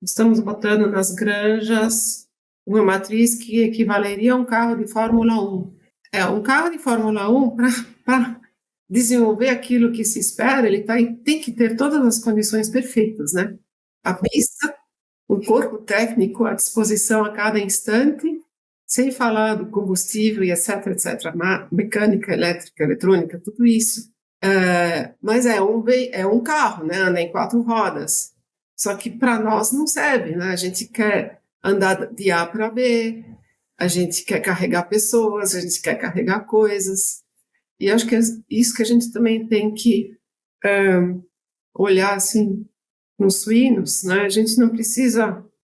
estamos botando nas granjas uma matriz que equivaleria a um carro de Fórmula 1. Um carro de Fórmula 1, para desenvolver aquilo que se espera, tem que ter todas as condições perfeitas, né? A pista, o corpo técnico à disposição a cada instante, sem falar do combustível e etc, etc, mecânica, elétrica, eletrônica, tudo isso. Mas é um carro, né? Anda em 4 rodas. Só que para nós não serve, né? A gente quer andar de A para B, a gente quer carregar pessoas, a gente quer carregar coisas. E acho que é isso que a gente também tem que olhar assim nos suínos, né? A gente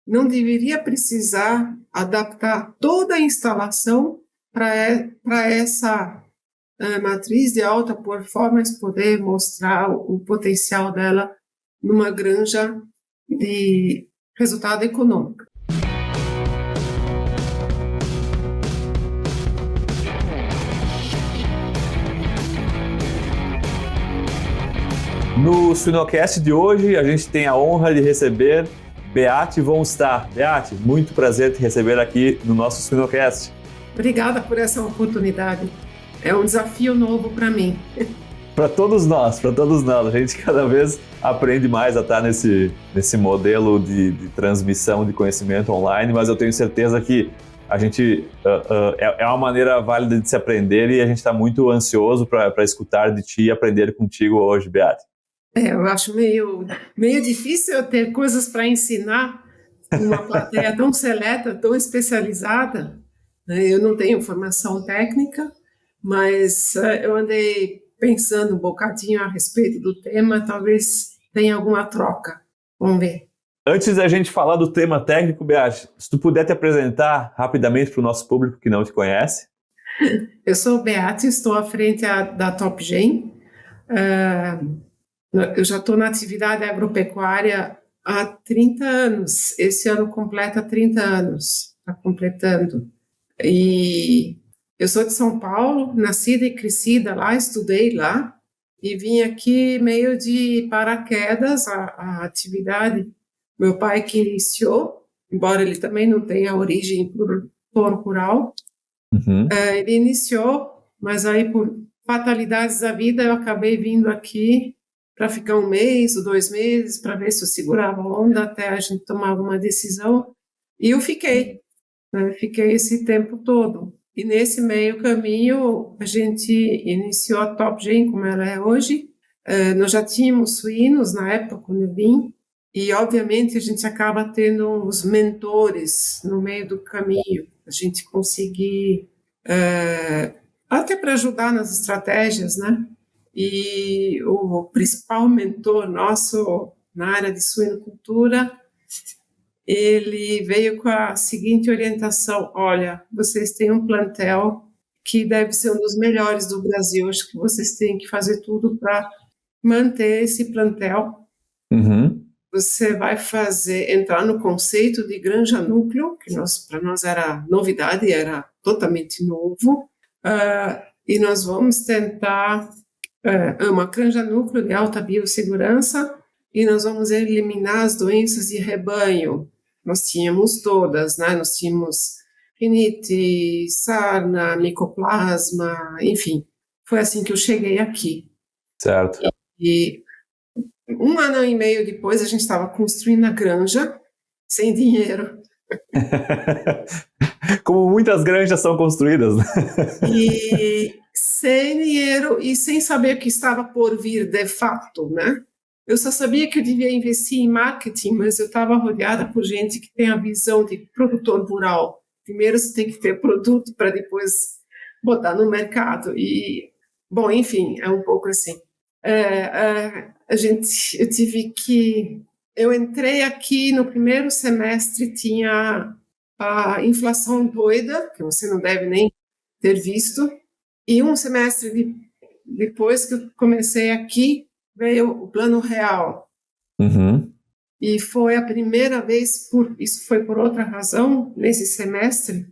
não deveria precisar adaptar toda a instalação para essa matriz de alta performance poder mostrar o potencial dela numa granja de resultado econômico. No Suinocast de hoje, a gente tem a honra de receber Beate von Starr. Beate, muito prazer te receber aqui no nosso Suinocast. Obrigada por essa oportunidade. É um desafio novo para mim. Para todos nós. A gente cada vez aprende mais a estar nesse modelo de transmissão de conhecimento online, mas eu tenho certeza que a gente é uma maneira válida de se aprender e a gente está muito ansioso para escutar de ti e aprender contigo hoje, Beate. Eu acho meio difícil eu ter coisas para ensinar numa plateia tão seleta, tão especializada. Eu não tenho formação técnica, mas eu andei pensando um bocadinho a respeito do tema, talvez tenha alguma troca. Vamos ver. Antes da gente falar do tema técnico, Beate, se tu puder te apresentar rapidamente para o nosso público que não te conhece. Eu sou Beate, estou à frente da TopGen. Eu já estou na atividade agropecuária há 30 anos. Esse ano completa 30 anos, está completando. E eu sou de São Paulo, nascida e crescida lá, estudei lá, e vim aqui meio de paraquedas a atividade. Meu pai que iniciou, embora ele também não tenha origem produtor rural, ele iniciou, mas aí por fatalidades da vida eu acabei vindo aqui para ficar 1 mês ou 2 meses, para ver se eu segurava a onda até a gente tomar alguma decisão. E eu fiquei, né? Fiquei esse tempo todo. E nesse meio caminho, a gente iniciou a TopGen como ela é hoje. Nós já tínhamos suínos na época, quando eu vim, e obviamente a gente acaba tendo os mentores no meio do caminho, a gente conseguir, até para ajudar nas estratégias, né? E o principal mentor nosso na área de suinocultura, ele veio com a seguinte orientação: olha, vocês têm um plantel que deve ser um dos melhores do Brasil, acho que vocês têm que fazer tudo para manter esse plantel. Você vai entrar no conceito de granja núcleo, que para nós era novidade, era totalmente novo, e nós vamos tentar uma granja núcleo de alta biossegurança, e nós vamos eliminar as doenças de rebanho. Nós tínhamos todas, né? Nós tínhamos rinite, sarna, micoplasma, enfim. Foi assim que eu cheguei aqui. Certo. E 1 ano e meio depois, a gente estava construindo a granja, sem dinheiro. Como muitas granjas são construídas, né? E sem dinheiro e sem saber o que estava por vir de fato, né? Eu só sabia que eu devia investir em marketing, mas eu estava rodeada por gente que tem a visão de produtor rural. Primeiro você tem que ter produto para depois botar no mercado. E, bom, enfim, é um pouco assim. Eu entrei aqui no primeiro semestre, tinha a inflação doida, que você não deve nem ter visto, e um semestre depois que eu comecei aqui, veio o Plano Real. E foi a primeira vez, isso foi por outra razão, nesse semestre,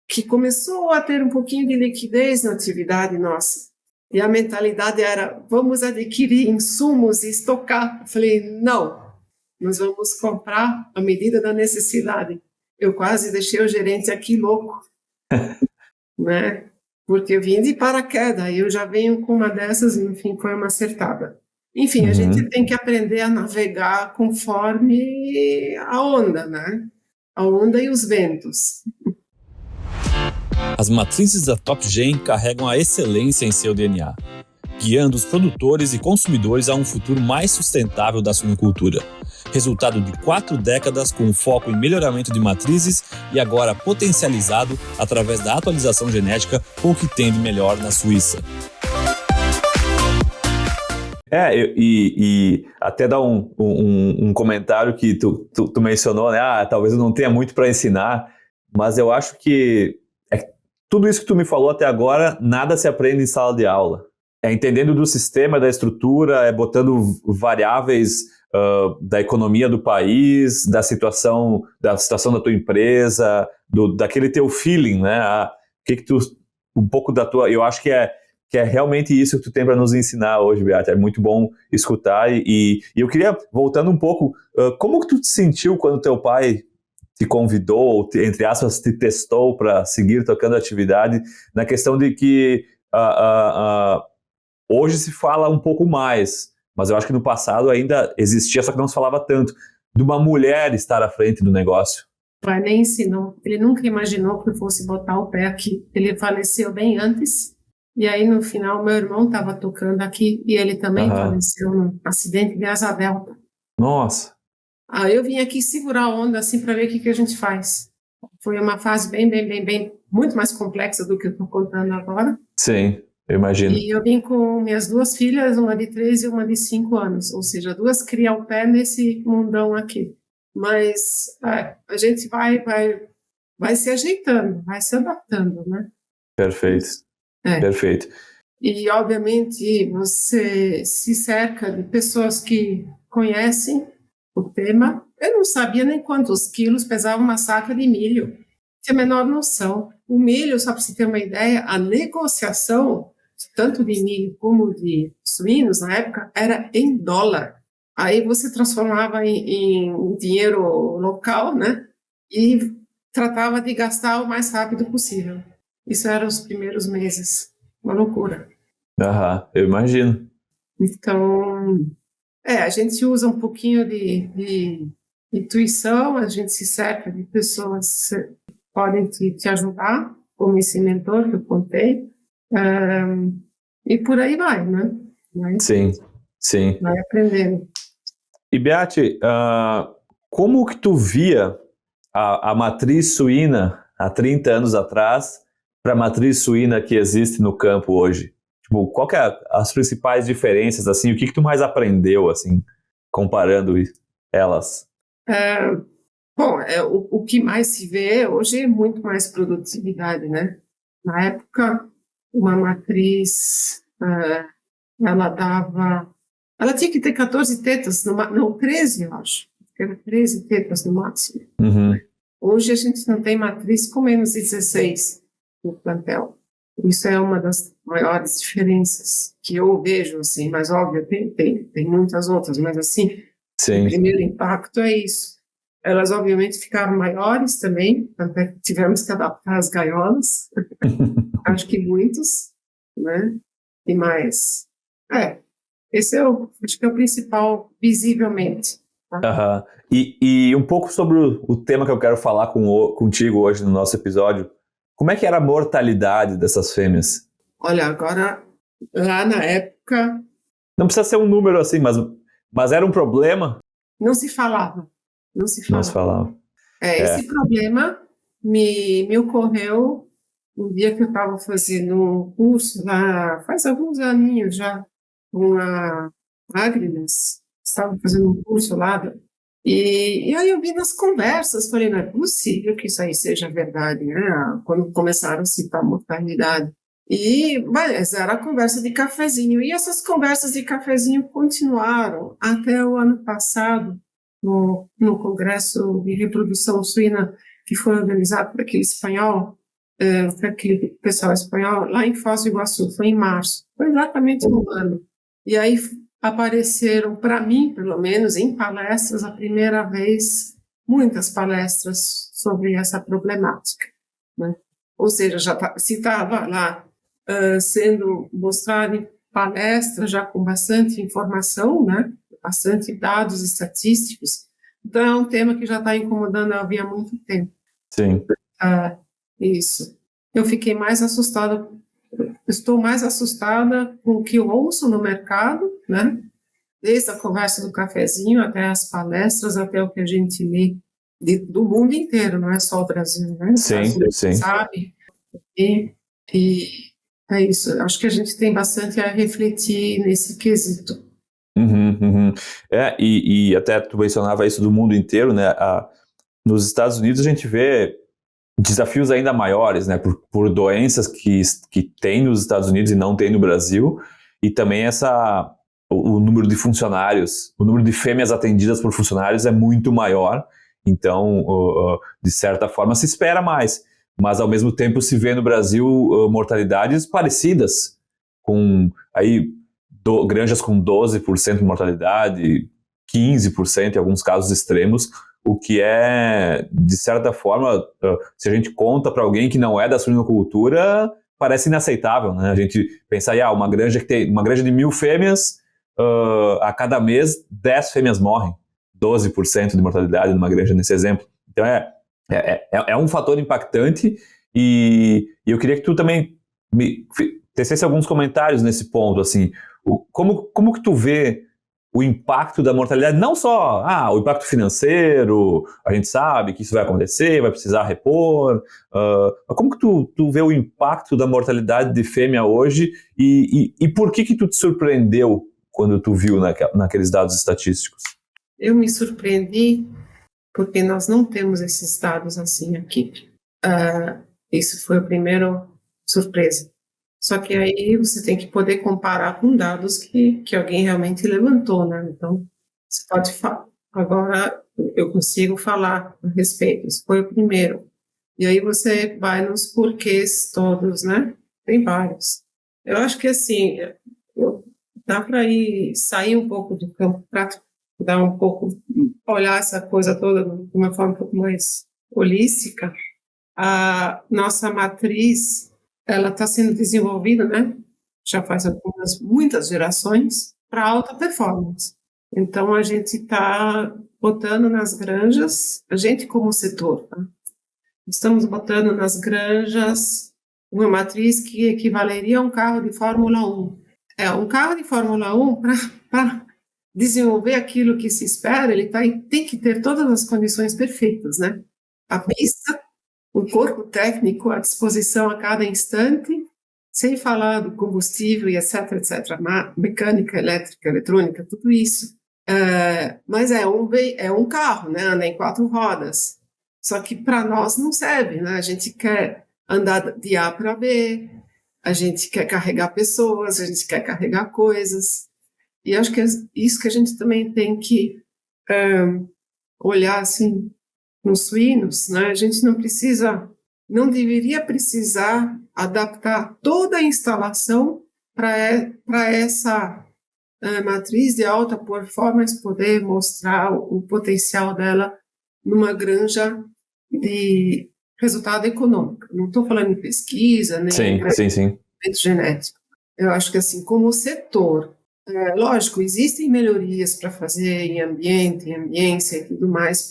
que começou a ter um pouquinho de liquidez na atividade nossa. E a mentalidade era, vamos adquirir insumos e estocar. Eu falei, não, nós vamos comprar à medida da necessidade. Eu quase deixei o gerente aqui louco, né? Porque eu vim de paraquedas, e eu já venho com uma dessas, e, enfim, foi uma acertada. Enfim, a gente tem que aprender a navegar conforme a onda, né? A onda e os ventos. As matrizes da Top Gen carregam a excelência em seu DNA, guiando os produtores e consumidores a um futuro mais sustentável da suinocultura. Resultado de 4 décadas com foco em melhoramento de matrizes e agora potencializado através da atualização genética com o que tem de melhor na Suíça. E até dar um comentário que tu mencionou, né? Talvez eu não tenha muito para ensinar, mas eu acho que tudo isso que tu me falou até agora, nada se aprende em sala de aula. É entendendo do sistema, da estrutura, é botando variáveis da economia do país, da situação da tua empresa, daquele teu feeling, né? Um pouco da tua... Eu acho que é realmente isso que tu tem para nos ensinar hoje, Beata. É muito bom escutar. E eu queria, voltando um pouco, como que tu te sentiu quando teu pai te convidou, ou entre aspas, te testou para seguir tocando a atividade, na questão de que hoje se fala um pouco mais, mas eu acho que no passado ainda existia, só que não se falava tanto, de uma mulher estar à frente do negócio. O pai nem ensinou, ele nunca imaginou que eu fosse botar o pé aqui. Ele faleceu bem antes, e aí no final meu irmão estava tocando aqui, e ele também faleceu num acidente de asa delta. Nossa! Aí eu vim aqui segurar a onda assim para ver o que a gente faz. Foi uma fase bem, muito mais complexa do que eu estou contando agora. Sim. Eu imagino. E eu vim com minhas 2 filhas, uma de 3 e uma de 5 anos, ou seja, 2 criam o pé nesse mundão aqui. Mas a gente vai se ajeitando, vai se adaptando, né? Perfeito. Perfeito. E, obviamente, você se cerca de pessoas que conhecem o tema. Eu não sabia nem quantos quilos pesava uma saca de milho. Tinha a menor noção. O milho, só para você ter uma ideia, a negociação tanto de milho como de suínos, na época, era em dólar. Aí você transformava em dinheiro local, né? E tratava de gastar o mais rápido possível. Isso eram os primeiros meses. Uma loucura. Eu imagino. Então, a gente usa um pouquinho de intuição, a gente se cerca de pessoas que podem te ajudar, como esse mentor que eu contei. E por aí vai, né? Sim. Vai aprendendo. E, Beate, como que tu via a matriz suína há 30 anos atrás para a matriz suína que existe no campo hoje? Tipo, qual que é as principais diferenças, assim? O que tu mais aprendeu, assim, comparando elas? O que mais se vê hoje é muito mais produtividade, né? Na época, uma matriz, ela tinha que ter 14 tetas, não, 13, eu acho. Era 13 tetas no máximo. Hoje a gente não tem matriz com menos de 16 no plantel. Isso é uma das maiores diferenças que eu vejo, assim, mas óbvio, tem muitas outras, mas assim, o primeiro impacto é isso. Elas, obviamente, ficaram maiores também, até tivemos que adaptar as gaiolas, acho que muitos, né? E mais. Esse acho que é o principal, visivelmente. Tá? E um pouco sobre o tema que eu quero falar contigo hoje no nosso episódio. Como é que era a mortalidade dessas fêmeas? Olha, agora, lá na época... Não precisa ser um número assim, mas era um problema? Não se falava. Esse problema me ocorreu um dia que eu estava fazendo um curso lá, faz alguns aninhos já, com a Agnes, estava fazendo um curso lá, e aí eu vi nas conversas, falei, não é possível que isso aí seja verdade, né? Quando começaram a citar mortalidade. Mas era a conversa de cafezinho, e essas conversas de cafezinho continuaram até o ano passado, no Congresso de Reprodução Suína, que foi organizado por aquele espanhol, aquele pessoal espanhol, lá em Foz do Iguaçu, foi em março, foi exatamente no ano. E aí apareceram, para mim, pelo menos, em palestras, a primeira vez, muitas palestras sobre essa problemática, né? Ou seja, se estava lá sendo mostrado em palestras, já com bastante informação, né? Bastante dados estatísticos, então é um tema que já está incomodando a havia muito tempo. Sim. Isso. Eu fiquei mais assustada, estou mais assustada com o que eu ouço no mercado, né? Desde a conversa do cafezinho até as palestras, até o que a gente lê do mundo inteiro, não é só o Brasil, né? Sim, sim. Sabe? E é isso. Acho que a gente tem bastante a refletir nesse quesito. E até tu mencionava isso do mundo inteiro, né? Nos Estados Unidos a gente vê desafios ainda maiores, né? Por doenças que tem nos Estados Unidos e não tem no Brasil, e também o número de funcionários, o número de fêmeas atendidas por funcionários é muito maior, então, de certa forma, se espera mais, mas ao mesmo tempo se vê no Brasil mortalidades parecidas, com aí granjas com 12% de mortalidade, 15% em alguns casos extremos, o que é, de certa forma, se a gente conta para alguém que não é da suinocultura, parece inaceitável, né? A gente pensar, uma granja que tem uma granja de 1.000 fêmeas, a cada mês 10 fêmeas morrem, 12% de mortalidade numa granja nesse exemplo. Então é um fator impactante e eu queria que tu também tecesse alguns comentários nesse ponto, assim, como que tu vê o impacto da mortalidade, não só o impacto financeiro, a gente sabe que isso vai acontecer, vai precisar repor, mas como que tu vê o impacto da mortalidade de fêmea hoje e por que tu te surpreendeu quando tu viu naqueles dados estatísticos? Eu me surpreendi porque nós não temos esses dados assim aqui. Isso foi a primeira surpresa. Só que aí você tem que poder comparar com dados que alguém realmente levantou, né? Então, você pode falar. Agora, eu consigo falar a respeito. Isso foi o primeiro. E aí você vai nos porquês todos, né? Tem vários. Eu acho que, assim, dá para sair um pouco do campo prático, dar um pouco, olhar essa coisa toda de uma forma um pouco mais holística. A nossa matriz, ela está sendo desenvolvida, né? Já faz muitas gerações para alta performance. Então a gente está botando nas granjas, a gente como setor, tá? Estamos botando nas granjas uma matriz que equivaleria a um carro de Fórmula 1. Um carro de Fórmula 1 para desenvolver aquilo que se espera, ele tem que ter todas as condições perfeitas, né? A pista, o corpo técnico à disposição a cada instante, sem falar do combustível e etc, etc, mecânica, elétrica, eletrônica, tudo isso. Mas é um carro, né? Anda em 4 rodas. Só que para nós não serve, né? A gente quer andar de A para B, a gente quer carregar pessoas, a gente quer carregar coisas. E acho que é isso que a gente também tem que olhar assim nos suínos, né? A gente não deveria precisar adaptar toda a instalação para essa matriz de alta performance poder mostrar o potencial dela numa granja de resultado econômico. Não estou falando em pesquisa, nem sim. genético. Eu acho que, assim, como setor, lógico, existem melhorias para fazer em ambiente, em ambiência e tudo mais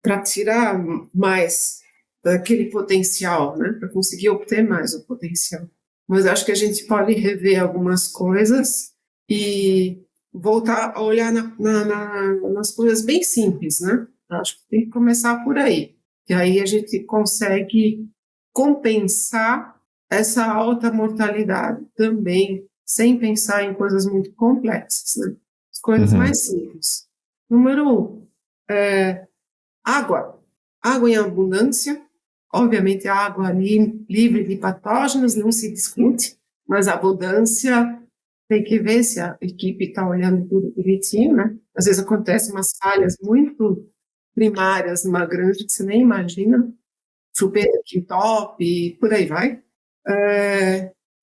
para tirar mais daquele potencial, né? Para conseguir obter mais o potencial. Mas acho que a gente pode rever algumas coisas e voltar a olhar nas coisas bem simples, né? Acho que tem que começar por aí. E aí a gente consegue compensar essa alta mortalidade também, sem pensar em coisas muito complexas, né? As coisas mais simples. Número 1, água. Água em abundância. Obviamente, a água livre de patógenos não se discute, mas a abundância tem que ver se a equipe está olhando tudo direitinho, né? Às vezes acontecem umas falhas muito primárias numa granja que você nem imagina, chupeta que top e por aí vai.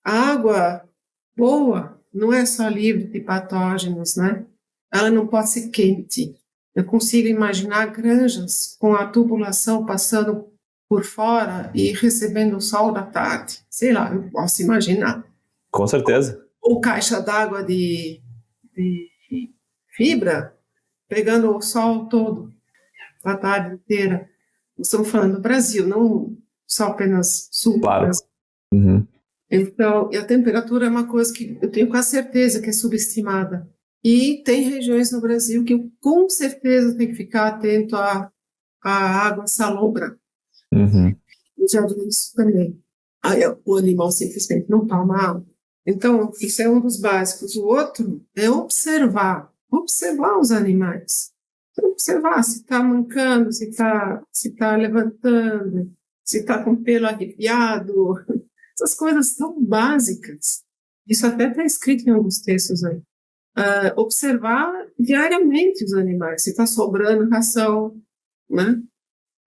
Água boa, não é só livre de patógenos, né? Ela não pode ser quente. Eu consigo imaginar granjas com a tubulação passando por fora e recebendo o sol da tarde. Sei lá, eu posso imaginar. Com certeza. Ou caixa d'água de fibra pegando o sol todo, a tarde inteira. Estamos falando do Brasil, não só apenas sul do Claro. Brasil. Uhum. Então, e a temperatura é uma coisa que eu tenho quase certeza que é subestimada. E tem regiões no Brasil que eu com certeza tenho que ficar atento à água salobra. Uhum. Eu já vi isso também. Aí o animal simplesmente não toma água. Então, isso é um dos básicos. O outro é observar os animais. Observar se está mancando, se tá levantando, se está com pelo arrepiado. Essas coisas tão básicas. Isso até está escrito em alguns textos aí. Observar diariamente os animais, se está sobrando ração, né?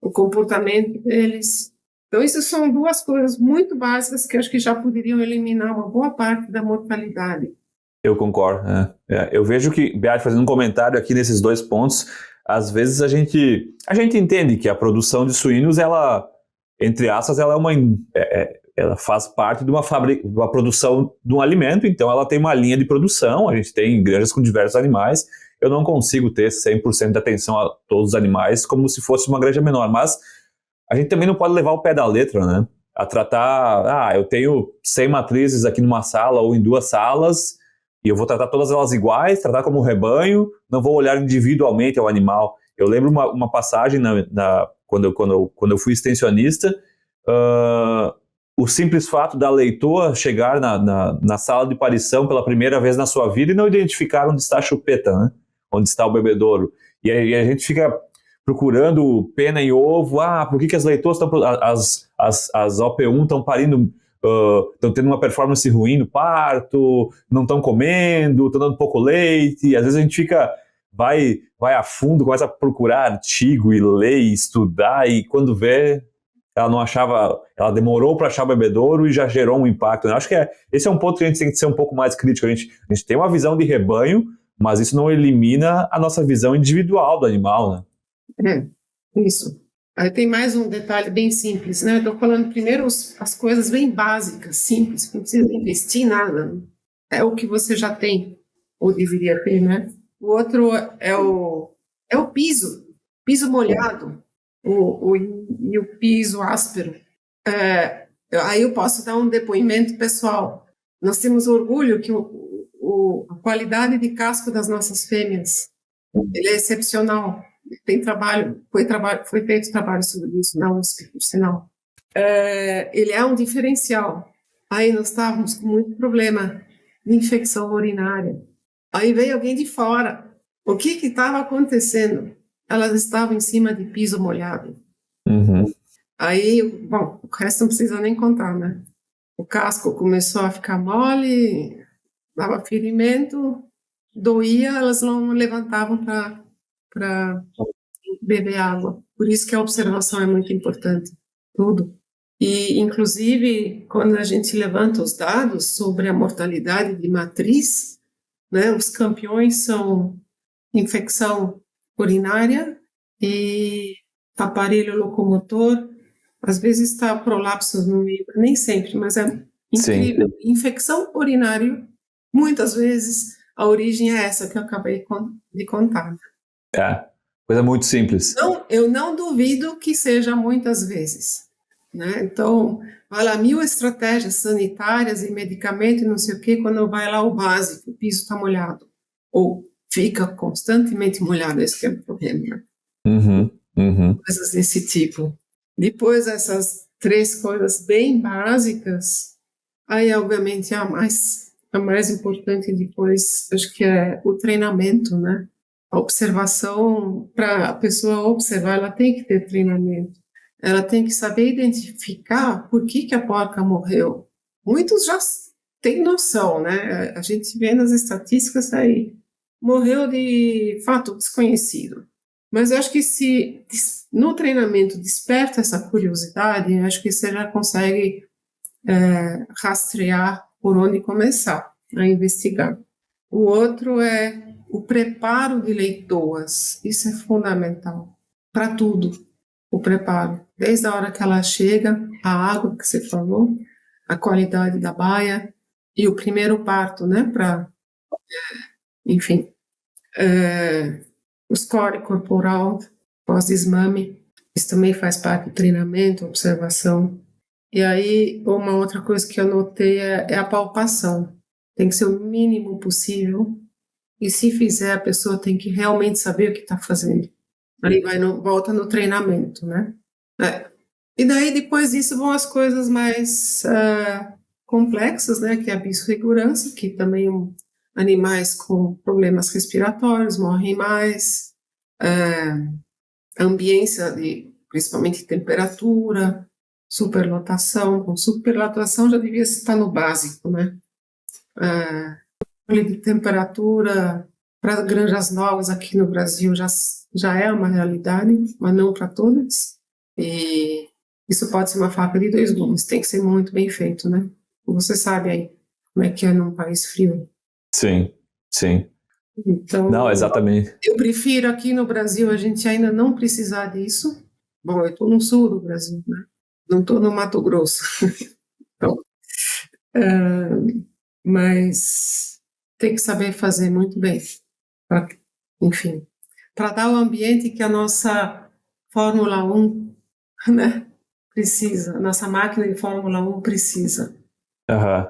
O comportamento deles. Então, isso são duas coisas muito básicas que eu acho que já poderiam eliminar uma boa parte da mortalidade. Eu concordo. Eu vejo que, Beate, fazendo um comentário aqui nesses dois pontos, às vezes a gente entende que a produção de suínos, ela, entre aspas, ela ela faz parte de uma produção de um alimento, então ela tem uma linha de produção, a gente tem granjas com diversos animais, eu não consigo ter 100% de atenção a todos os animais como se fosse uma granja menor, mas a gente também não pode levar o pé da letra, né? A tratar, eu tenho 100 matrizes aqui numa sala ou em 2 salas, e eu vou tratar todas elas iguais, tratar como um rebanho, não vou olhar individualmente ao animal. Eu lembro uma passagem quando eu fui extensionista, o simples fato da leitoa chegar na sala de parição pela primeira vez na sua vida e não identificar onde está a chupeta, né? Onde está o bebedouro. E aí a gente fica procurando pena e ovo, por que as leitoas estão, as OP1 estão parindo, estão tendo uma performance ruim no parto, não estão comendo, estão dando pouco leite, e às vezes a gente vai a fundo, começa a procurar artigo e ler e estudar, e quando vê, ela não achava, ela demorou para achar o bebedouro e já gerou um impacto. Eu acho que esse é um ponto que a gente tem que ser um pouco mais crítico. A gente tem uma visão de rebanho, mas isso não elimina a nossa visão individual do animal, né? Isso. Aí tem mais um detalhe bem simples, né? Estou falando primeiro as coisas bem básicas, simples, não precisa investir em nada. É o que você já tem, ou deveria ter, né? O outro é o piso molhado, e o piso áspero. Aí eu posso dar um depoimento pessoal. Nós temos orgulho que a qualidade de casco das nossas fêmeas, ele é excepcional. Tem foi feito trabalho sobre isso na USP, por sinal. Ele é um diferencial. Aí nós estávamos com muito problema de infecção urinária. Aí veio alguém de fora. O que estava acontecendo? Elas estavam em cima de piso molhado. Uhum. Aí, bom, o resto não precisa nem contar, né? O casco começou a ficar mole, dava ferimento, doía, elas não levantavam para beber água. Por isso que a observação é muito importante, tudo. E, inclusive, quando a gente levanta os dados sobre a mortalidade de matriz, né, os campeões são infecção urinária e aparelho locomotor, às vezes está prolapso no meio, nem sempre, mas é incrível. Sim. Infecção urinária, muitas vezes, a origem é essa que eu acabei de contar. Coisa muito simples. Não, eu não duvido que seja muitas vezes, né? Então, vai lá 1000 estratégias sanitárias e medicamento e não sei o quê, quando vai lá o básico, o piso está molhado, ou fica constantemente molhado, esse que é o problema. Coisas desse tipo. Depois, essas 3 coisas bem básicas, aí, obviamente, a mais importante depois, acho que é o treinamento, né? A observação, para a pessoa observar, ela tem que ter treinamento. Ela tem que saber identificar por que a porca morreu. Muitos já têm noção, né? A gente vê nas estatísticas aí, morreu de fato desconhecido. Mas eu acho que se no treinamento desperta essa curiosidade, eu acho que você já consegue rastrear por onde começar. a investigar. O outro é o preparo de leitoas. Isso é fundamental para tudo, o preparo. Desde a hora que ela chega, a água que você falou, a qualidade da baia e o primeiro parto, né? Enfim, o score corporal pós-desmame, isso também faz parte do treinamento, observação. E aí, uma outra coisa que eu notei é a palpação. Tem que ser o mínimo possível. E se fizer, a pessoa tem que realmente saber o que está fazendo. Aí volta no treinamento, né? E daí, depois disso, vão as coisas mais complexas, né? Que é a biossegurança, que também animais com problemas respiratórios morrem mais. Ambiência, principalmente temperatura, superlotação. Com superlotação já devia estar no básico, né? De temperatura para granjas novas aqui no Brasil já é uma realidade, mas não para todas. E isso pode ser uma faca de dois gumes, tem que ser muito bem feito, né? Você sabe aí como é que é num país frio. Sim, sim. Então, não, exatamente. Eu prefiro aqui no Brasil a gente ainda não precisar disso. Bom, eu estou no sul do Brasil, né? Não estou no Mato Grosso. Então, mas tem que saber fazer muito bem. Enfim, para dar o ambiente que a nossa Fórmula 1, né, precisa, a nossa máquina de Fórmula 1 precisa. Uhum.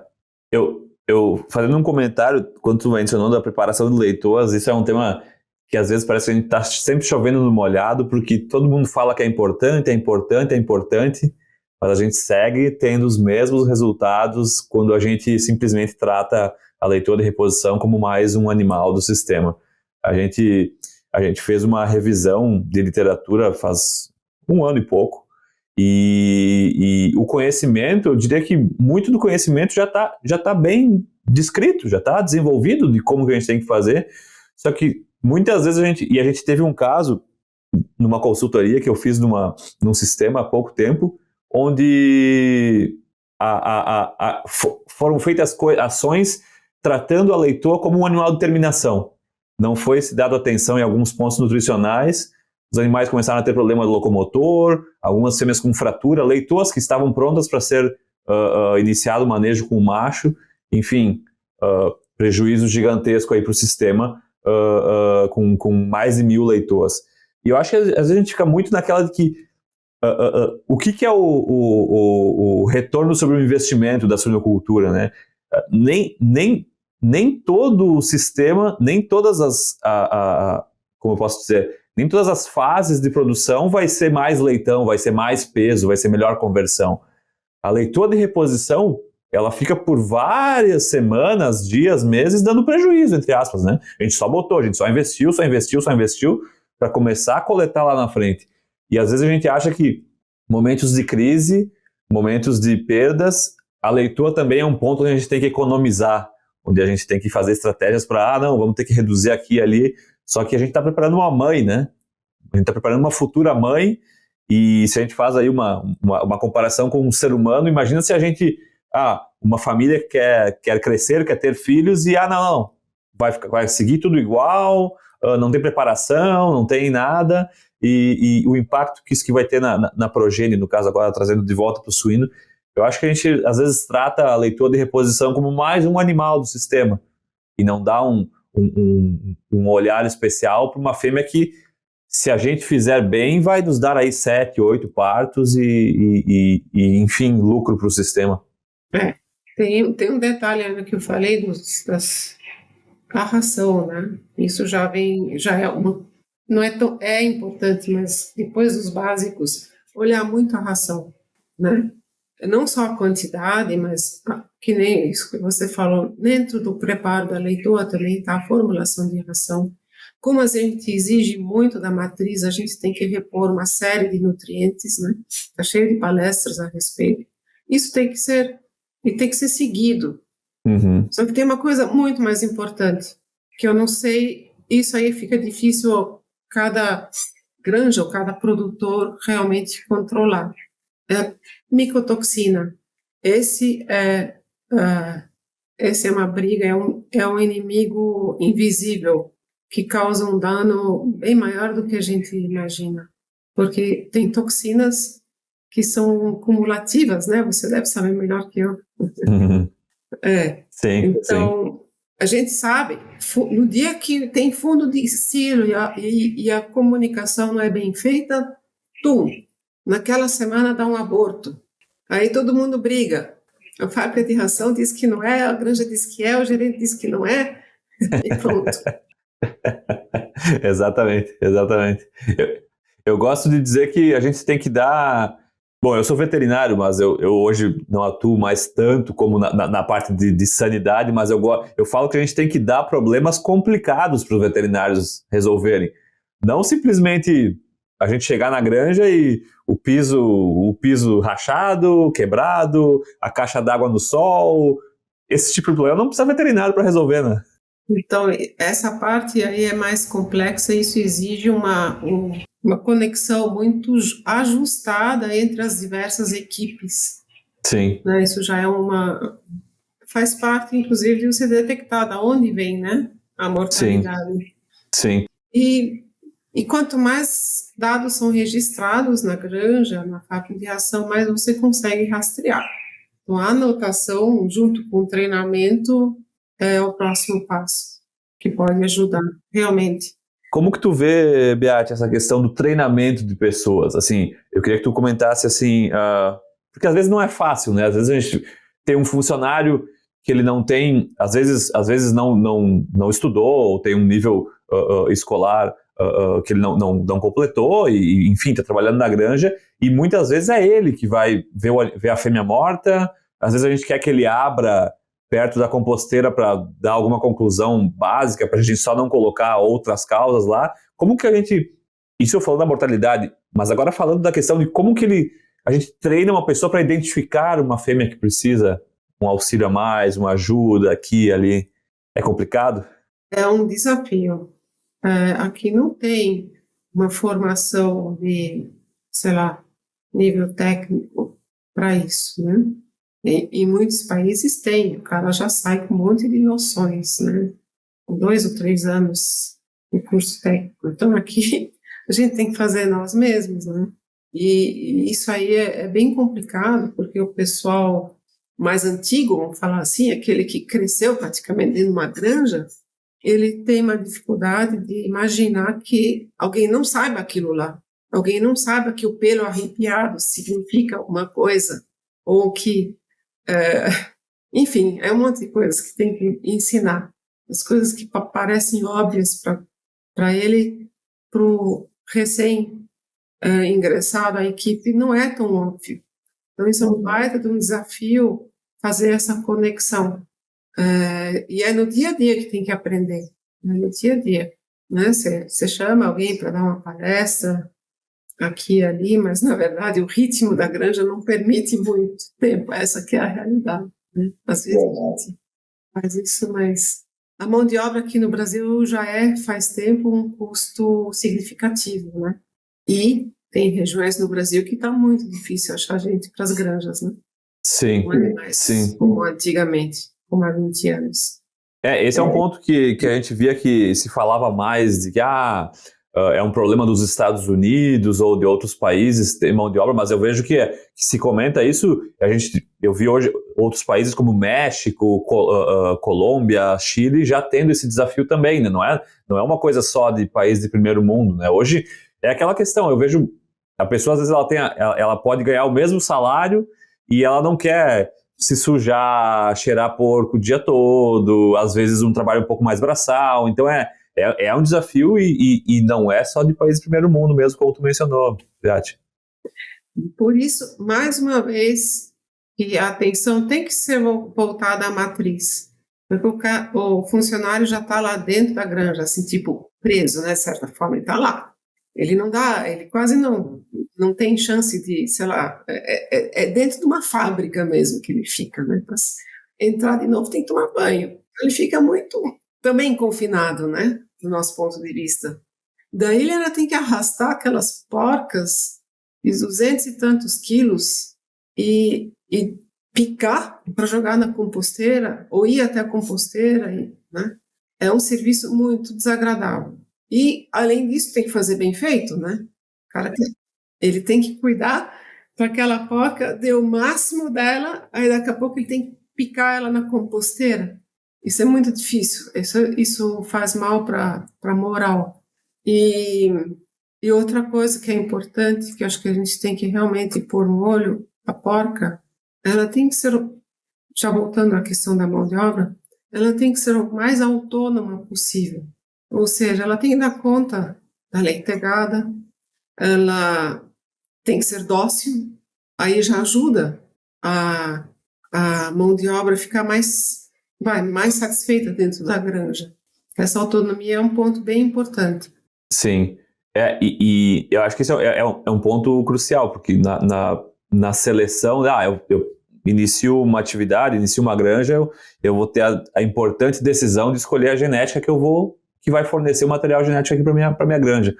Eu fazendo um comentário, quando tu mencionou da preparação de leitoas, isso é um tema que às vezes parece que a gente está sempre chovendo no molhado, porque todo mundo fala que é importante, mas a gente segue tendo os mesmos resultados quando a gente simplesmente trata a leitura de reposição como mais um animal do sistema. A gente fez uma revisão de literatura faz um ano e pouco, e o conhecimento, eu diria que muito do conhecimento já tá bem descrito, já está desenvolvido de como que a gente tem que fazer, só que muitas vezes a gente teve um caso numa consultoria que eu fiz num sistema há pouco tempo, onde foram feitas ações tratando a leitoa como um animal de terminação. Não foi se dado atenção em alguns pontos nutricionais, os animais começaram a ter problema locomotor, algumas fêmeas com fratura, leitoas que estavam prontas para ser iniciado o manejo com o macho, enfim, prejuízo gigantesco aí para o sistema, com mais de 1.000 leitoas. E eu acho que às vezes a gente fica muito naquela de que o que é o retorno sobre o investimento da suinocultura, né? Nem todo o sistema, nem todas as, como eu posso dizer, nem todas as fases de produção vai ser mais leitão, vai ser mais peso, vai ser melhor conversão. A leitoa de reposição, ela fica por várias semanas, dias, meses, dando prejuízo, entre aspas, né? A gente só botou, a gente só investiu para começar a coletar lá na frente. E às vezes a gente acha que momentos de crise, momentos de perdas, a leitoa também é um ponto onde a gente tem que economizar, onde a gente tem que fazer estratégias para, não, vamos ter que reduzir aqui e ali. Só que a gente está preparando uma mãe, né? A gente está preparando uma futura mãe, e se a gente faz aí uma comparação com um ser humano, imagina se a gente, uma família quer crescer, quer ter filhos, e não, vai seguir tudo igual, não tem preparação, não tem nada, e o impacto que isso vai ter na progênie, no caso agora trazendo de volta para o suíno, eu acho que a gente às vezes trata a leitura de reposição como mais um animal do sistema, e não dá um olhar especial para uma fêmea que, se a gente fizer bem, vai nos dar aí 7, 8 partos e enfim, lucro para o sistema. Tem um detalhe ainda que eu falei a ração, né? Isso já é não é importante, mas depois dos básicos, olhar muito a ração, né? Não só a quantidade, mas que nem isso que você falou, dentro do preparo da leitoa também está a formulação de ração. Como a gente exige muito da matriz, a gente tem que repor uma série de nutrientes, né? Está cheio de palestras a respeito. Isso tem que ser seguido. Uhum. Só que tem uma coisa muito mais importante, que eu não sei, isso aí fica difícil cada granja ou cada produtor realmente controlar. É micotoxina. Esse é essa é uma briga, é um inimigo invisível que causa um dano bem maior do que a gente imagina, porque tem toxinas que são cumulativas, né? Você deve saber melhor que eu. Uhum. Sim, sim. Então, a gente sabe, no dia que tem fundo de silo e a comunicação não é bem feita, naquela semana dá um aborto. Aí todo mundo briga. A fábrica de ração diz que não é, a granja diz que é, o gerente diz que não é, e pronto. Exatamente, exatamente. Eu gosto de dizer que a gente tem que dar. Bom, eu sou veterinário, mas eu hoje não atuo mais tanto como na parte de sanidade, mas eu falo que a gente tem que dar problemas complicados para os veterinários resolverem. Não simplesmente a gente chegar na granja e o piso rachado, quebrado, a caixa d'água no sol. Esse tipo de problema não precisa veterinário para resolver, né? Então, essa parte aí é mais complexa, isso exige uma conexão muito ajustada entre as diversas equipes, Sim, né? Isso já é faz parte, inclusive, de você detectar de onde vem, né, a sim, mortalidade. sim. E quanto mais dados são registrados na granja, na fábrica de ração, mais você consegue rastrear. Então, a anotação, junto com o treinamento, é o próximo passo, que pode ajudar, realmente. Como que tu vê, Beate, essa questão do treinamento de pessoas? Assim, eu queria que tu comentasse assim, porque às vezes não é fácil, né? Às vezes a gente tem um funcionário que ele não tem, às vezes não estudou, ou tem um nível escolar que ele não completou, e enfim, está trabalhando na granja, e muitas vezes é ele que vai ver a fêmea morta, às vezes a gente quer que ele abra perto da composteira para dar alguma conclusão básica, para a gente só não colocar outras causas lá. Como que a gente... Isso eu falando da mortalidade, mas agora falando da questão de como que a gente treina uma pessoa para identificar uma fêmea que precisa um auxílio a mais, uma ajuda aqui e ali. É complicado? É um desafio. Aqui não tem uma formação de, sei lá, nível técnico para isso, né? Em muitos países tem, o cara já sai com um monte de noções, né? Com 2 ou 3 anos de curso técnico. Então, aqui a gente tem que fazer nós mesmos, né? E isso aí é bem complicado, porque o pessoal mais antigo, vamos falar assim, aquele que cresceu praticamente dentro de uma granja, ele tem uma dificuldade de imaginar que alguém não saiba aquilo lá. Alguém não saiba que o pelo arrepiado significa alguma coisa, ou que enfim, é um monte de coisas que tem que ensinar. As coisas que parecem óbvias para ele, para o recém-ingressado à equipe, não é tão óbvio. Então, isso é um baita de um desafio fazer essa conexão. E é no dia a dia que tem que aprender, é no dia a dia. Né? Você chama alguém para dar uma palestra aqui e ali, mas, na verdade, o ritmo da granja não permite muito tempo. Essa que é a realidade. Né? Às vezes a gente faz isso, mas a mão de obra aqui no Brasil já faz tempo, um custo significativo, né? E tem regiões no Brasil que está muito difícil achar gente para as granjas, né? Sim, Não é mais sim. como antigamente, como há 20 anos. Esse é um ponto que a gente via que se falava mais de que é um problema dos Estados Unidos ou de outros países ter mão de obra, mas eu vejo que se comenta isso, eu vi hoje outros países como México, Colômbia, Chile já tendo esse desafio também, né? Não é uma coisa só de país de primeiro mundo, né? Hoje é aquela questão, eu vejo a pessoa às vezes ela pode ganhar o mesmo salário e ela não quer se sujar, cheirar porco o dia todo, às vezes um trabalho um pouco mais braçal, então é um desafio e não é só de países de primeiro mundo mesmo, como tu mencionou, Beate. Por isso, mais uma vez, que a atenção tem que ser voltada à matriz, porque o funcionário já está lá dentro da granja, assim, tipo, preso, né, de certa forma, ele está lá. Ele quase não tem chance de, sei lá, é dentro de uma fábrica mesmo que ele fica, né? Para entrar de novo tem que tomar banho. Ele fica muito também confinado, né? Do nosso ponto de vista. Daí ele ainda tem que arrastar aquelas porcas de 200 e tantos quilos e picar para jogar na composteira ou ir até a composteira, né? É um serviço muito desagradável. E, além disso, tem que fazer bem feito, né? O cara ele tem que cuidar para que aquela porca dê o máximo dela, aí daqui a pouco ele tem que picar ela na composteira. Isso é muito difícil, isso faz mal para a moral. E, e outra coisa que é importante, que eu acho que a gente tem que realmente pôr no olho, a porca, ela tem que ser, já voltando à questão da mão de obra, ela tem que ser o mais autônoma possível. Ou seja, ela tem que dar conta da leitegada, ela tem que ser dócil, aí já ajuda a, a mão de obra a ficar mais satisfeita dentro da granja. Essa autonomia é um ponto bem importante. Sim. E eu acho que isso é um ponto crucial, porque na seleção, eu inicio uma atividade, inicio uma granja, eu vou ter a importante decisão de escolher a genética que vai fornecer o material genético aqui para minha granja.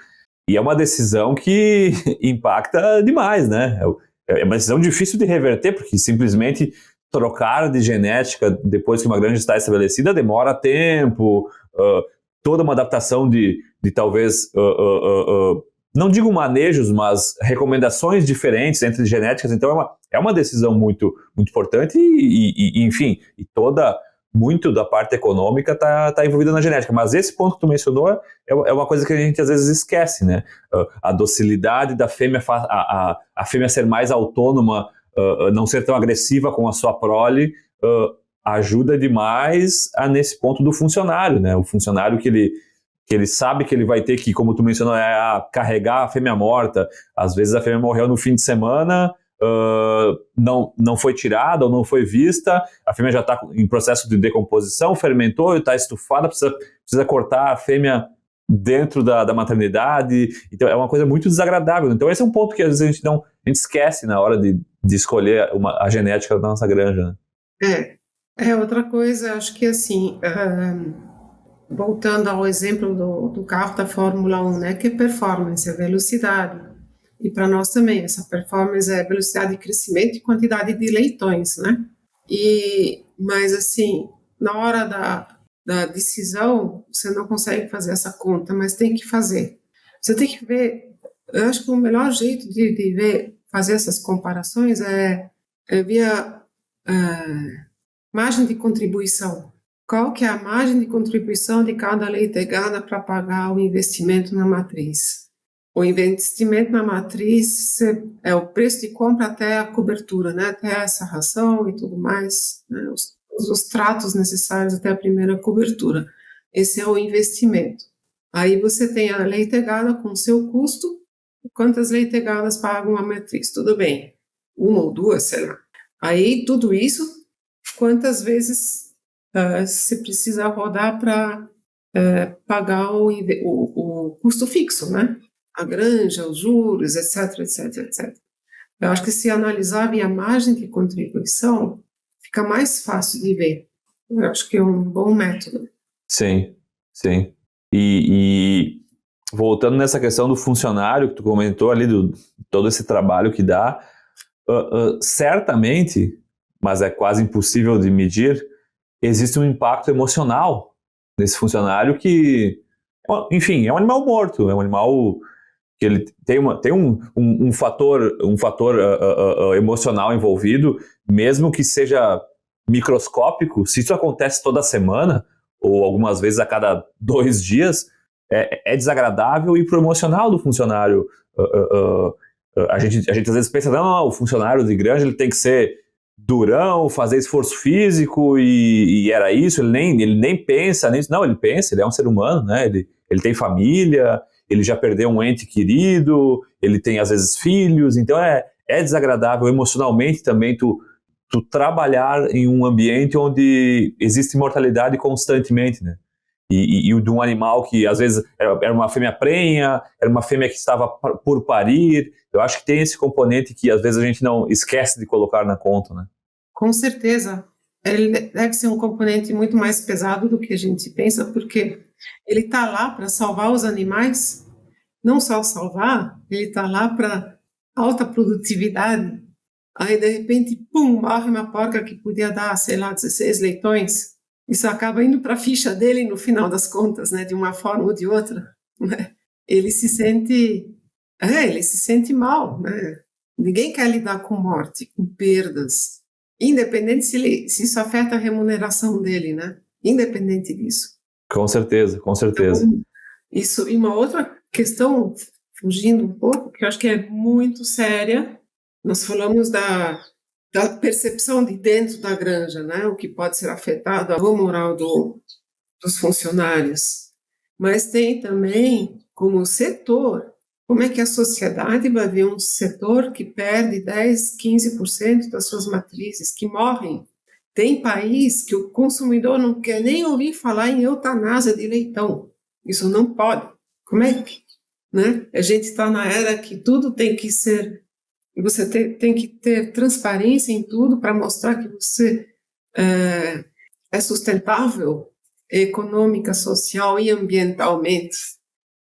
E é uma decisão que impacta demais, né? É uma decisão difícil de reverter, porque simplesmente trocar de genética depois que uma granja está estabelecida demora tempo, toda uma adaptação de talvez, não digo manejos, mas recomendações diferentes entre genéticas. Então é uma decisão muito, muito importante enfim, muito da parte econômica tá envolvida na genética. Mas esse ponto que tu mencionou é uma coisa que a gente às vezes esquece, né? A docilidade da fêmea, a fêmea ser mais autônoma, não ser tão agressiva com a sua prole, ajuda demais nesse ponto do funcionário, né? O funcionário que ele sabe que ele vai ter que, como tu mencionou, carregar a fêmea morta. Às vezes a fêmea morreu no fim de semana, não foi tirada ou não foi vista, a fêmea já está em processo de decomposição, fermentou, está estufada, precisa cortar a fêmea dentro da maternidade. Então é uma coisa muito desagradável. Então esse é um ponto que às vezes a gente esquece na hora de escolher a genética da nossa granja, né? Outra coisa, acho que assim, voltando ao exemplo do carro da Fórmula 1, né, que é performance, é velocidade. E para nós também, essa performance é velocidade de crescimento e quantidade de leitões, né? Mas assim, na hora da decisão, você não consegue fazer essa conta, mas tem que fazer. Você tem que ver, eu acho que o melhor jeito de fazer essas comparações é via margem de contribuição. Qual que é a margem de contribuição de cada leitegada para pagar o investimento na matriz? O investimento na matriz é o preço de compra até a cobertura, né? Até essa ração e tudo mais, né? Os tratos necessários até a primeira cobertura. Esse é o investimento. Aí você tem a leitegada com o seu custo. Quantas leitegadas pagam a matriz? Tudo bem, uma ou duas, sei lá. Aí tudo isso, quantas vezes você precisa rodar para pagar o custo fixo, né? A granja, os juros, etc, etc, etc. Eu acho que se analisar via margem de contribuição, fica mais fácil de ver. Eu acho que é um bom método. Sim, sim. E voltando nessa questão do funcionário que tu comentou ali, todo esse trabalho que dá, certamente, mas é quase impossível de medir, existe um impacto emocional nesse funcionário que, enfim, é um animal morto, é um animal que ele tem um fator emocional envolvido, mesmo que seja microscópico. Se isso acontece toda semana, ou algumas vezes a cada 2 dias, é desagradável e pro emocional do funcionário. A gente às vezes pensa, não, o funcionário de granja ele tem que ser durão, fazer esforço físico e era isso, ele nem pensa nisso. Não, ele pensa, ele é um ser humano, né? Ele tem família, ele já perdeu um ente querido, ele tem às vezes filhos, então é desagradável emocionalmente também tu trabalhar em um ambiente onde existe mortalidade constantemente, né? E de um animal que às vezes era uma fêmea prenha, era uma fêmea que estava por parir. Eu acho que tem esse componente que às vezes a gente não esquece de colocar na conta, né? Com certeza. Ele deve ser um componente muito mais pesado do que a gente pensa, porque ele está lá para salvar os animais, não só salvar, ele está lá para alta produtividade. aí de repente, pum, morre uma porca que podia dar, sei lá, 16 leitões. Isso acaba indo para a ficha dele no final das contas, né, de uma forma ou de outra, né? Ele se sente, ele se sente mal, né? Ninguém quer lidar com morte, com perdas, independente se isso afeta a remuneração dele, né? Independente disso. Com certeza, com certeza. Então, isso, e uma outra questão, fugindo um pouco, que eu acho que é muito séria, nós falamos da percepção de dentro da granja, né? O que pode ser afetado, a moral dos funcionários. Mas tem também, como setor, como é que a sociedade vai ver um setor que perde 10, 15% das suas matrizes, que morrem. Tem país que o consumidor não quer nem ouvir falar em eutanásia de leitão. Isso não pode. Como é que, né? A gente está na era que tudo tem que ser... Você tem que ter transparência em tudo para mostrar que você é sustentável econômica, social e ambientalmente.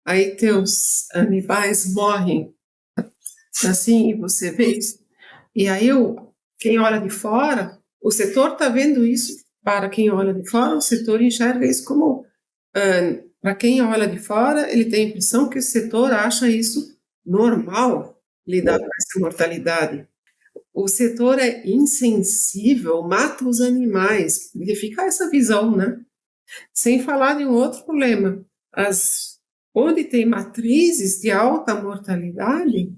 Aí teus animais morrem assim, e você vê isso. E aí quem olha de fora, o setor está vendo isso. Para quem olha de fora, o setor enxerga isso como... para quem olha de fora, ele tem a impressão que o setor acha isso normal, lidar com essa mortalidade. O setor é insensível, mata os animais, e fica essa visão, né? Sem falar de um outro problema. Onde tem matrizes de alta mortalidade,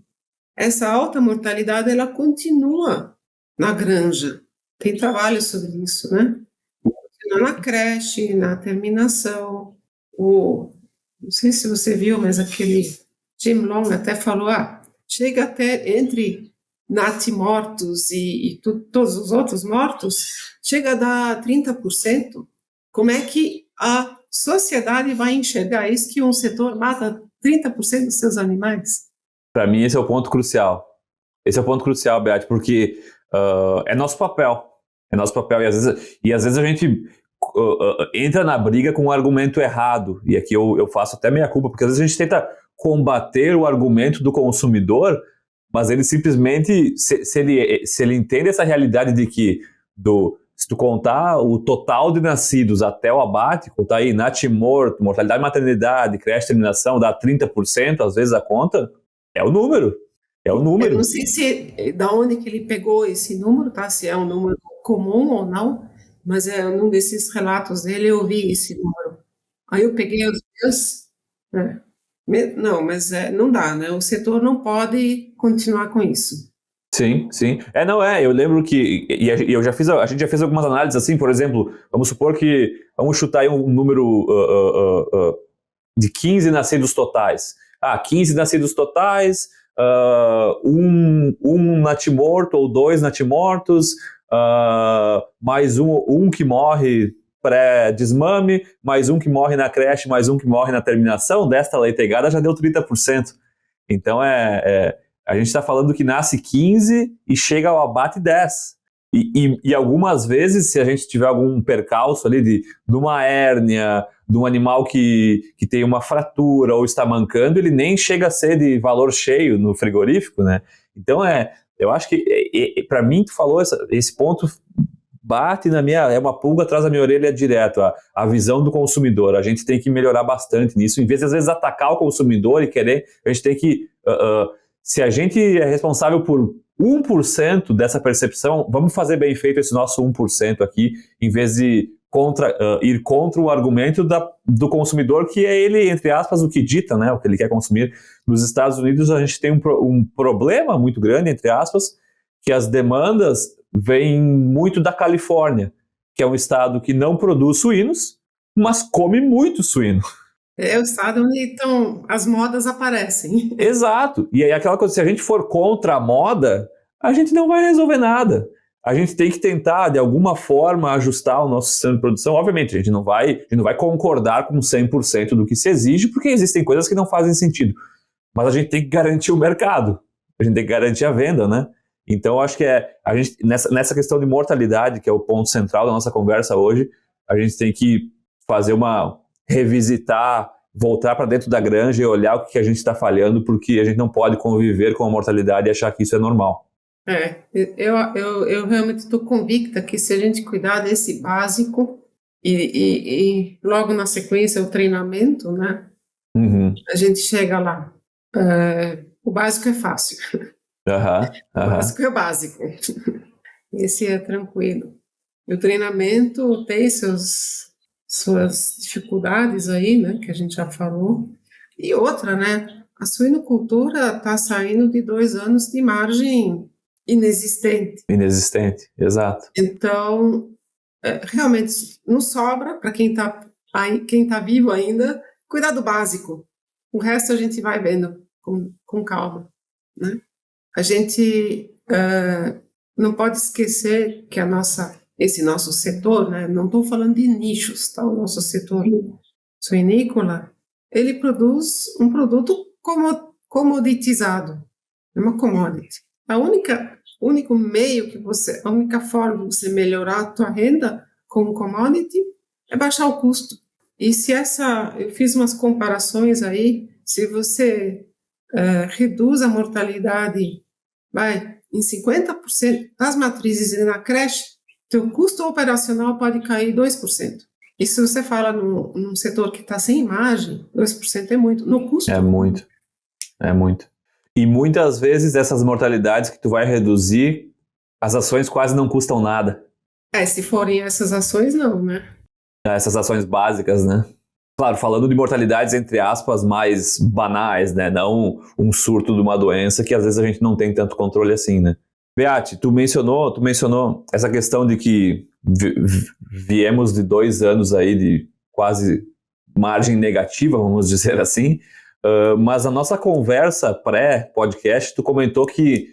essa alta mortalidade ela continua na granja. Tem trabalho sobre isso, né? Continua na creche, na terminação. Não sei se você viu, mas aquele Jim Long até falou, chega até entre natimortos e todos os outros mortos, chega a dar 30%. Como é que a sociedade vai enxergar isso, que um setor mata 30% dos seus animais? Para mim, esse é o ponto crucial. Esse é o ponto crucial, Beat, porque é nosso papel. É nosso papel. E às vezes a gente entra na briga com um argumento errado. E aqui eu faço até meia culpa, porque às vezes a gente tenta combater o argumento do consumidor, mas ele simplesmente, se ele entende essa realidade de que se tu contar o total de nascidos até o abate, contar aí natimorto, mortalidade de maternidade, creche terminação, dá 30%, às vezes a conta, é o número. É o número. Eu não sei da onde que ele pegou esse número, tá? Se é um número comum ou não, mas num desses relatos dele eu vi esse número. Aí eu peguei os meus... Não, mas não dá, né? O setor não pode continuar com isso. Sim, sim. Eu lembro que, a gente já fez algumas análises assim, por exemplo, vamos supor que, vamos chutar aí um número de 15 nascidos totais. 15 nascidos totais, um natimorto ou 2 natimortos, mais um que morre pré-desmame, mais um que morre na creche, mais um que morre na terminação, desta leitegada já deu 30%. Então a gente está falando que nasce 15 e chega ao abate 10. E algumas vezes, se a gente tiver algum percalço ali de uma hérnia, de um animal que tem uma fratura ou está mancando, ele nem chega a ser de valor cheio no frigorífico, né? Então eu acho que, para mim, tu falou esse ponto bate é uma pulga atrás da minha orelha direto, a visão do consumidor. A gente tem que melhorar bastante nisso, em vez de às vezes atacar o consumidor e querer, a gente tem que, se a gente é responsável por 1% dessa percepção, vamos fazer bem feito esse nosso 1% aqui, em vez de ir contra o argumento do consumidor, que é ele, entre aspas, o que dita, né, o que ele quer consumir. Nos Estados Unidos a gente tem um problema muito grande, entre aspas, que as demandas vêm muito da Califórnia, que é um estado que não produz suínos, mas come muito suíno. É o estado onde as modas aparecem. Exato. E aí aquela coisa, se a gente for contra a moda, a gente não vai resolver nada. A gente tem que tentar, de alguma forma, ajustar o nosso sistema de produção. Obviamente, a gente não vai concordar com 100% do que se exige, porque existem coisas que não fazem sentido. Mas a gente tem que garantir o mercado. A gente tem que garantir a venda, né? Então, eu acho que a gente, nessa questão de mortalidade, que é o ponto central da nossa conversa hoje, a gente tem que revisitar, voltar para dentro da granja e olhar o que a gente está falhando, porque a gente não pode conviver com a mortalidade e achar que isso é normal. Eu realmente estou convicta que se a gente cuidar desse básico e logo na sequência o treinamento, né, Uhum. a gente chega lá. O básico é fácil, Aham, o aham. básico é o básico. Esse é tranquilo. E o treinamento tem suas dificuldades aí, né, que a gente já falou. E outra, né, a suinocultura está saindo de 2 anos de margem inexistente. Inexistente, exato. Então, realmente, não sobra para quem tá vivo ainda, cuidar do básico. O resto a gente vai vendo com calma, né? A gente não pode esquecer que esse nosso setor, né? Não estou falando de nichos, tá? O nosso setor suinícola, ele produz um produto comoditizado, é uma commodity. O único meio a única forma de você melhorar a tua renda como commodity é baixar o custo. E eu fiz umas comparações aí, se você reduz a mortalidade, em 50% das matrizes e na creche, teu custo operacional pode cair 2%. E se você fala num setor que está sem imagem, 2% é muito. No É custo, muito, é muito. E muitas vezes essas mortalidades que tu vai reduzir, as ações quase não custam nada. se forem essas ações, não, né? Essas ações básicas, né? Claro, falando de mortalidades, entre aspas, mais banais, né? Não um surto de uma doença que às vezes a gente não tem tanto controle assim, né? Beate, tu mencionou essa questão de que viemos de 2 anos aí de quase margem negativa, vamos dizer assim, mas a nossa conversa pré-podcast, tu comentou que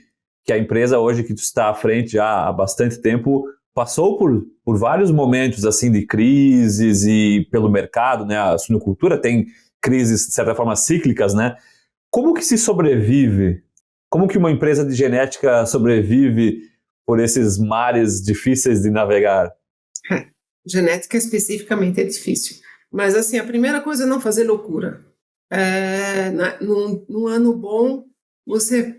a empresa hoje que tu está à frente já há bastante tempo passou por vários momentos assim de crises e pelo mercado, né? A suinocultura tem crises, de certa forma, cíclicas, né? Como que se sobrevive? Como que uma empresa de genética sobrevive por esses mares difíceis de navegar? Genética especificamente é difícil. Mas, assim, a primeira coisa é não fazer loucura. Num ano bom, você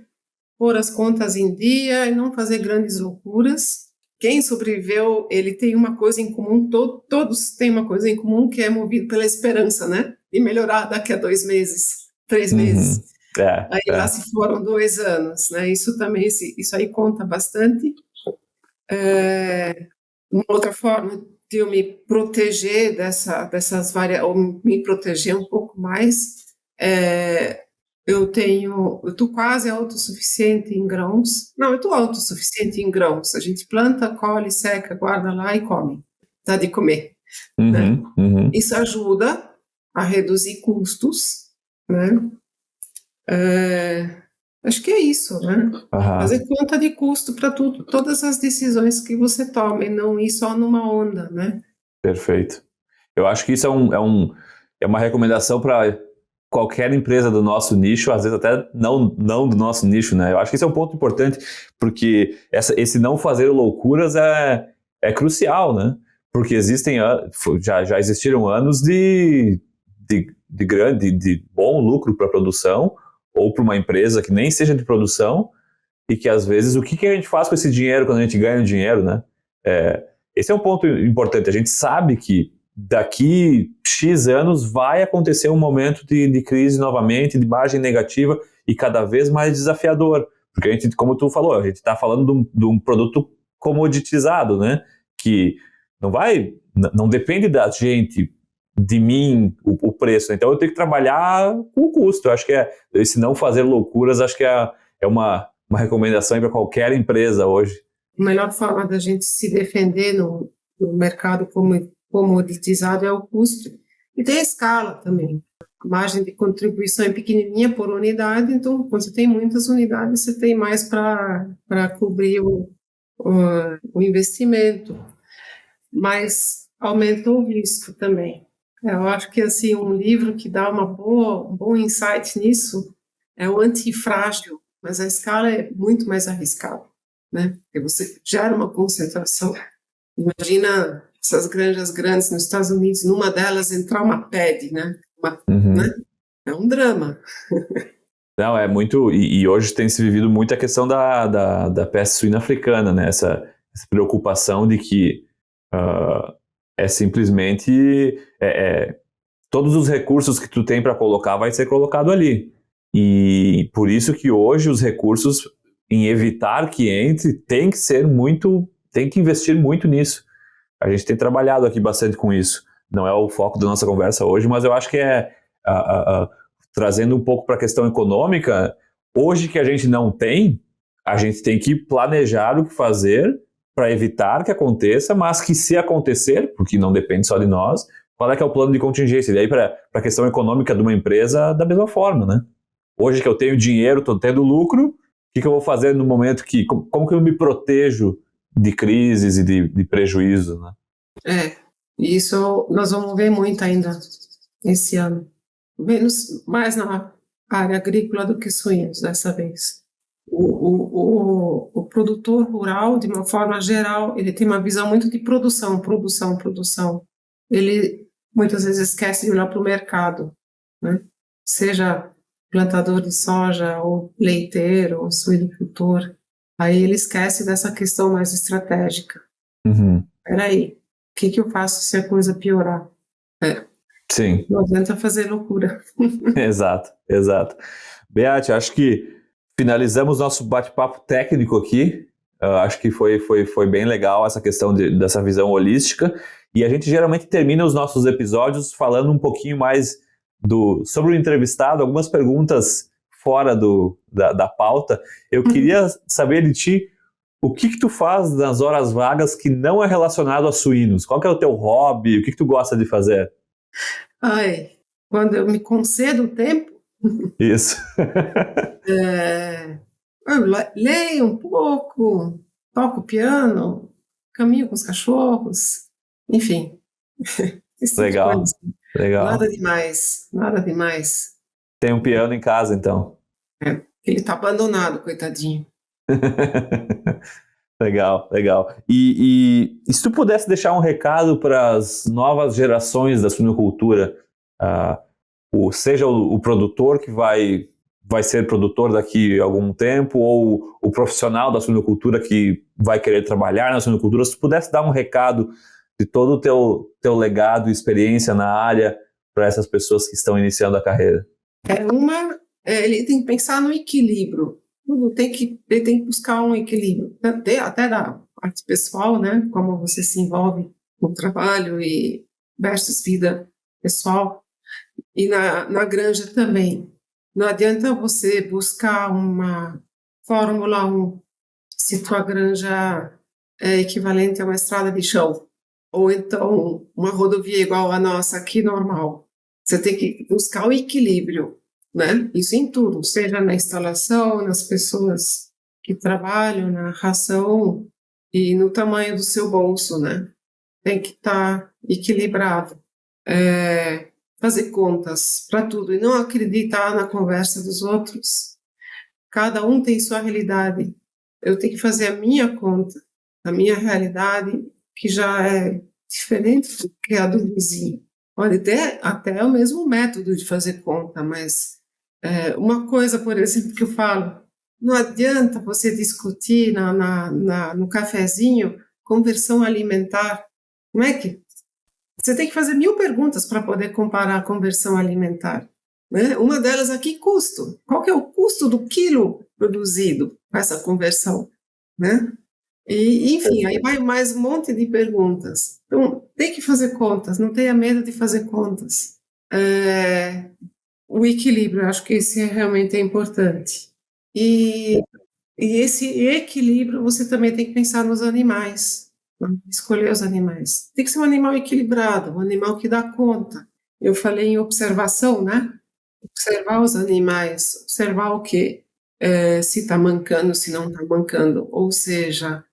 pôr as contas em dia e não fazer grandes loucuras. Quem sobreviveu, ele tem uma coisa em comum, todos têm uma coisa em comum, que é movido pela esperança, né? De melhorar daqui a 2 meses, 3 meses. Uhum. É, Aí lá se foram 2 anos, né? Isso também, isso aí conta bastante. Uma outra forma de eu me proteger dessas várias, ou me proteger um pouco mais, eu estou quase autossuficiente em grãos. Não, eu estou autossuficiente em grãos. A gente planta, colhe, seca, guarda lá e come. Dá de comer, né? uhum, uhum. Isso ajuda a reduzir custos, né? Acho que é isso, né? Aham, Fazer conta de custo para tudo, todas as decisões que você toma e não ir só numa onda, né? perfeito. Eu acho que isso é uma recomendação para qualquer empresa do nosso nicho, às vezes até não do nosso nicho, né? Eu acho que esse é um ponto importante, porque esse não fazer loucuras é crucial, né? Porque já existiram anos de bom lucro para a produção, ou para uma empresa que nem seja de produção, e que às vezes o que a gente faz com esse dinheiro quando a gente ganha o dinheiro, né? Esse é um ponto importante. A gente sabe que daqui X anos vai acontecer um momento de crise novamente, de margem negativa e cada vez mais desafiador. Porque a gente, como tu falou, a gente está falando de um produto comoditizado, né? Que não depende da gente, de mim, o preço. Então eu tenho que trabalhar com o custo. Eu acho que esse não fazer loucuras, acho que é uma recomendação para qualquer empresa hoje. A melhor forma da gente se defender no mercado comoditizado é o custo. E tem a escala também. A margem de contribuição é pequenininha por unidade, então, quando você tem muitas unidades, você tem mais para cobrir o investimento. Mas aumenta o risco também. Eu acho que assim um livro que dá um bom insight nisso é o Antifrágil, mas a escala é muito mais arriscada, né? Porque você gera uma concentração. Imagina essas granjas grandes nos Estados Unidos, numa delas entrar uma PED, né? Né? Uhum. É um drama. Não, é muito. E hoje tem se vivido muito a questão da peste suína africana, né? Essa preocupação de que é simplesmente todos os recursos que tu tem para colocar vai ser colocado ali. E por isso que hoje os recursos em evitar que entre tem que investir muito nisso. A gente tem trabalhado aqui bastante com isso. Não é o foco da nossa conversa hoje, mas eu acho que trazendo um pouco para a questão econômica, hoje que a gente não tem, a gente tem que planejar o que fazer para evitar que aconteça, mas que se acontecer, porque não depende só de nós, qual é que é o plano de contingência? E daí para a questão econômica de uma empresa, da mesma forma, né? Hoje que eu tenho dinheiro, estou tendo lucro, o que eu vou fazer no momento que... Como que eu me protejo de crises e de prejuízo, né? Isso nós vamos ver muito ainda esse ano. Menos, mais na área agrícola do que suínos dessa vez. O produtor rural, de uma forma geral, ele tem uma visão muito de produção, produção, produção. Ele muitas vezes esquece de olhar para o mercado, né? Seja plantador de soja, ou leiteiro, ou suinocultor. Aí ele esquece dessa questão mais estratégica. Uhum. Peraí, o que eu faço se a coisa piorar? Sim. Não adianta fazer loucura. Exato. Beate, acho que finalizamos nosso bate-papo técnico aqui. Acho que foi bem legal essa questão dessa visão holística. E a gente geralmente termina os nossos episódios falando um pouquinho mais sobre o entrevistado, algumas perguntas fora da pauta. Eu queria saber de ti o que tu faz nas horas vagas que não é relacionado a suínos. Qual que é o teu hobby? O que tu gosta de fazer? Quando eu me concedo o tempo, Isso. eu leio um pouco, toco piano, caminho com os cachorros, enfim. Esse tipo de coisa. Legal. Nada demais. Tem um piano em casa, então. Ele tá abandonado, coitadinho. Legal. E se tu pudesse deixar um recado para as novas gerações da suinocultura, seja o produtor que vai ser produtor daqui a algum tempo, ou o profissional da suinocultura que vai querer trabalhar na suinocultura, se tu pudesse dar um recado de todo o teu legado e experiência na área para essas pessoas que estão iniciando a carreira. Ele tem que pensar no equilíbrio. Ele tem que buscar um equilíbrio, até da parte pessoal, né? Como você se envolve no trabalho e versus vida pessoal, e na granja também. Não adianta você buscar uma Fórmula 1 se tua granja é equivalente a uma estrada de chão, ou então uma rodovia igual a nossa aqui, normal. Você tem que buscar o equilíbrio, né? Isso em tudo, seja na instalação, nas pessoas que trabalham, na ração e no tamanho do seu bolso, né? Tem que estar equilibrado. Fazer contas para tudo e não acreditar na conversa dos outros. Cada um tem sua realidade. Eu tenho que fazer a minha conta, a minha realidade, que já é diferente do que a do vizinho. Pode ter até o mesmo método de fazer conta, mas uma coisa, por exemplo, que eu falo, não adianta você discutir no cafezinho conversão alimentar. Como é que você tem que fazer 1000 perguntas para poder comparar a conversão alimentar, né? Uma delas aqui, custo. Qual que é o custo do quilo produzido com essa conversão, né? E, enfim, aí vai mais um monte de perguntas. Então, tem que fazer contas, não tenha medo de fazer contas. O equilíbrio, eu acho que esse realmente é importante. E esse equilíbrio, você também tem que pensar nos animais, escolher os animais. Tem que ser um animal equilibrado, um animal que dá conta. Eu falei em observação, né? Observar os animais, observar o quê? Se está mancando, se não está mancando. Ou seja,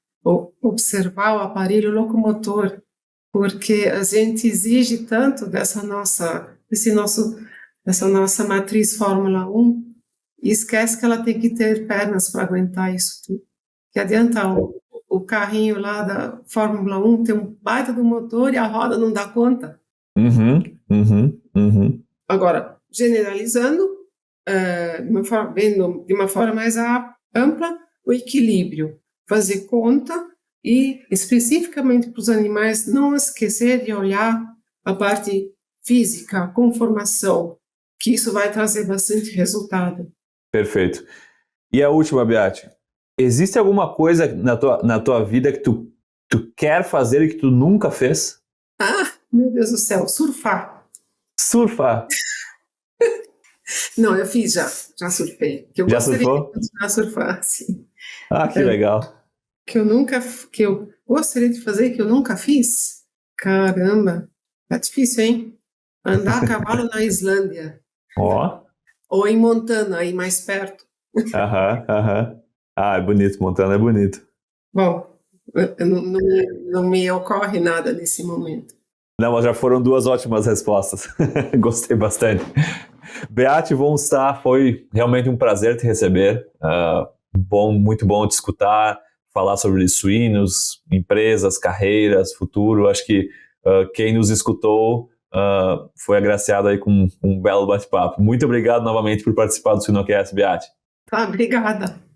observar o aparelho locomotor, porque a gente exige tanto dessa nossa matriz Fórmula 1 e esquece que ela tem que ter pernas para aguentar isso tudo. Que adianta o carrinho lá da Fórmula 1 ter um baita do motor e a roda não dá conta. Uhum. Agora, generalizando, vendo de uma forma mais ampla o equilíbrio, fazer conta e, especificamente para os animais, não esquecer de olhar a parte física, a conformação, que isso vai trazer bastante resultado. Perfeito. E a última, Beate. Existe alguma coisa na tua vida que tu quer fazer e que tu nunca fez? Ah, meu Deus do céu, surfar. Surfar. Não, eu fiz já surfei. Que eu Já gostaria surfou? de continuar a surfar, sim. Ah, que legal. Que eu gostaria de fazer que eu nunca fiz? Caramba, tá difícil, hein? Andar a cavalo na Islândia Ó. ou em Montana, aí mais perto. Aham, aham. Ah, é bonito, Montana é bonito. Bom, não me ocorre nada nesse momento. Não, mas já foram 2 ótimas respostas. Gostei bastante. Beate von Star, foi realmente um prazer te receber. Muito bom te escutar, falar sobre suínos, empresas, carreiras, futuro. Acho que quem nos escutou foi agraciado aí com um belo bate-papo. Muito obrigado novamente por participar do Suinocast, Beate. Tá, obrigada.